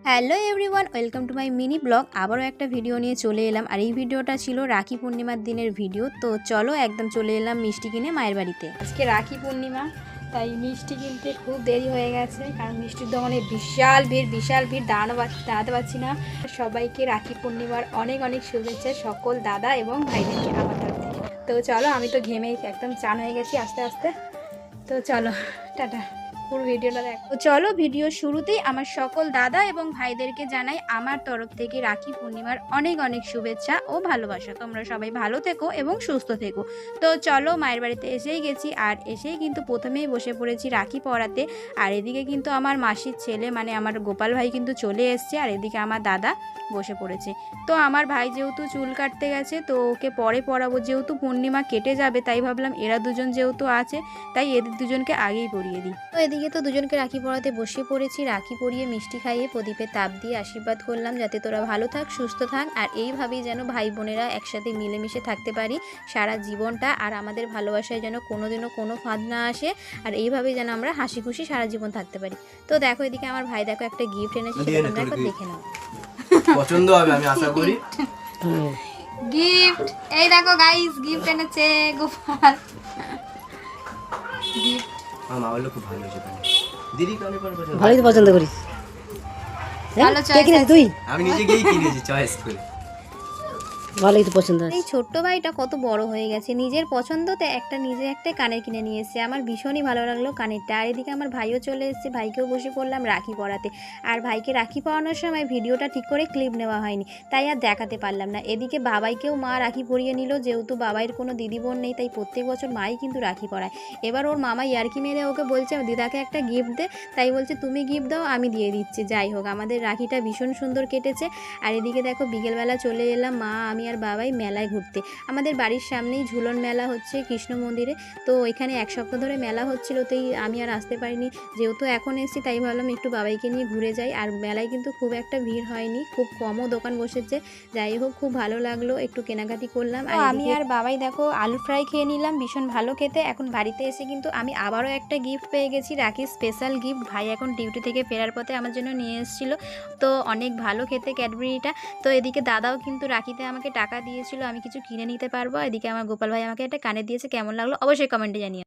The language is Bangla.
Hello everyone, welcome to my mini blog. আবারও একটা ভিডিও নিয়ে চলে এলাম। আর এই ভিডিওটা ছিল রাখি পূর্ণিমার দিনের ভিডিও। তো চলো একদম চলে এলাম মিষ্টি কিনে মায়ের বাড়িতে। আজকে রাখি পূর্ণিমা, তাই মিষ্টি কিনতে খুব দেরি হয়ে গেছে, কারণ মিষ্টির দোকানে বিশাল ভিড় দাঁড়াতে পারছি না। সবাইকে রাখি পূর্ণিমার অনেক অনেক শুভেচ্ছা, সকল দাদা এবং ভাইদেরকে আমার তরফ থেকে। তো চলো, আমি তো ঘেমে একদম চান হয়ে গেছি আস্তে আস্তে। তো চলো, টাটা। পুরো ভিডিওটা দেখো। তো চলো, ভিডিও শুরুতেই আমার সকল দাদা এবং ভাইদেরকে জানাই আমার তরফ থেকে রাখি পূর্ণিমার অনেক অনেক শুভেচ্ছা ও ভালোবাসা। তোমরা সবাই ভালো থেকো এবং সুস্থ থেকো। তো চলো, মায়ের বাড়িতে এসেই গেছি, আর এসেই কিন্তু প্রথমেই বসে পড়েছি রাখি পরাতে। আর এদিকে কিন্তু আমার মাসির ছেলে মানে আমার গোপাল ভাই কিন্তু চলে এসছে, আর এদিকে আমার দাদা বসে পড়েছে। তো আমার ভাই যেহেতু চুল কাটতে গেছে, তো ওকে পরে পরাবো, যেহেতু পূর্ণিমা কেটে যাবে, তাই ভাবলাম এরা দুজন যেহেতু আছে, তাই এদের দুজনকে আগেই পরিয়ে দিই। তো এদিকে তো দুজনকে রাখি পরাতে বসে পড়েছি। রাখি পরিয়ে মিষ্টি খাইয়ে প্রদীপে তাপ দিয়ে আশীর্বাদ করলাম, যাতে তোরা ভালো থাক, সুস্থ থাক, আর এইভাবেই যেন ভাই বোনেরা একসাথে মিলেমিশে থাকতে পারি সারা জীবনটা, আর আমাদের ভালোবাসায় যেন কোনোদিনও কোনো ফাঁদ না আসে, আর এইভাবেই যেন আমরা হাসি খুশি সারা জীবন থাকতে পারি। তো দেখো, এদিকে আমার ভাই দেখো একটা গিফট এনেছে, দেখো, দেখে নাও, পছন্দ হবে আমি আশা করি। গিফট এই দেখো গাইস, গিফট এনেছে গোপাল। গিফট আমার মা বললো খুব ভালো হয়েছে। দিদি কানে পর পছন্দ ভালোই তো পছন্দ করিস। ভালো কে চয়েস কিনেছিস তুই? আমি নিজে গিয়েই কিনেছি চয়েস করে। ভালোই তো পছন্দ আছে। এই ছোট্ট ভাইটা কত বড় হয়ে গেছে, নিজের পছন্দতে নিজে একটা কানের কিনে নিয়ে এসেছে। আমার ভীষণই ভালো লাগলো কানেরটা। আর এদিকে আমার ভাইও চলে এসেছে, ভাইকেও বসে পড়লাম রাখি পরাতে। আর ভাইকে রাখি পরানোর সময় ভিডিওটা ঠিক করে ক্লিপ নেওয়া হয়নি, তাই আর দেখাতে পারলাম না। এদিকে বাবাইকেও মা রাখি পরিয়ে নিল, যেহেতু বাবাইয়ের কোনো দিদি বোন নেই, তাই প্রত্যেক বছর মাই কিন্তু রাখি পরায়। এবার ওর মামা ইয়ার্কি মেরে ওকে বলছে দিদাকে একটা গিফট দে, তাই বলছে তুমি গিফট দাও, আমি দিয়ে দিচ্ছি। যাই হোক, আমাদের রাখিটা ভীষণ সুন্দর কেটেছে। আর এদিকে দেখো, বিকেলবেলা চলে এলাম মা, আমি আর বাবাই মেলায় ঘুরতে। আমাদের বাড়ির সামনেই ঝুলন মেলা হচ্ছে কৃষ্ণ মন্দিরে। তো এখানে এক সপ্তাহ ধরে মেলা হচ্ছিল, তাই আমি আর আসতে পারিনি, যেহেতু এখন এসেছি, তাই ভাবলাম একটু বাবাইকে নিয়ে ঘুরে যাই। আর মেলায় কিন্তু খুব একটা ভিড় হয়নি, খুব কমও দোকান বসেছে। যাই হোক, খুব ভালো লাগলো, একটু কেনাকাটি করলাম। আর আমি আর বাবাই দেখো আলু ফ্রাই খেয়ে নিলাম, ভীষণ ভালো খেতে। এখন বাড়িতে এসে কিন্তু আমি আবারও একটা গিফট পেয়ে গেছি, রাখির স্পেশাল গিফট। ভাই এখন ডিউটি থেকে ফেরার পথে আমার জন্য নিয়ে এসেছিলো, তো অনেক ভালো খেতে ক্যাডবেরিটা। তো এদিকে দাদাও কিন্তু রাখিতে আমাকে টাকা দিয়েছিল, আমি কিছু কিনে নিতে পারবো। এদিকে আমার গোপাল ভাই আমাকে একটা কানে দিয়েছে, কেমন লাগলো অবশ্যই কমেন্টে জানিও।